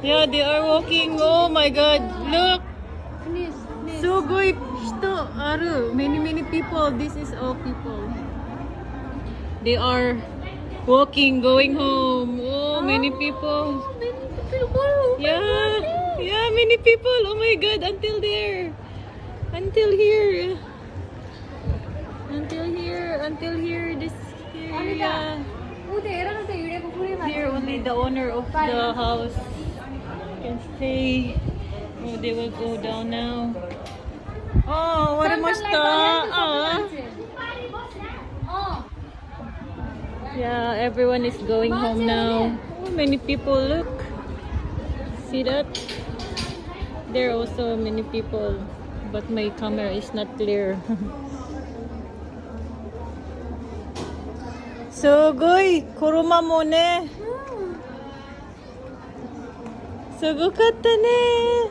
Yeah, they are walking. Oh my god. Look. Sugoi hito aru. Many people. This is all people. They are walking, going home. Oh, many people. Yeah. Yeah, many people. Oh my god, until there. Until here. Until here. This here. Yeah. Here only the owner of the house can stay. Oh, they will go down now. Oh, what a Yeah, everyone is going home now. Oh, many people, look. See that? There are also many people, but my camera is not clear. Sugoi, kuruma mo ne. Sugo katta ne.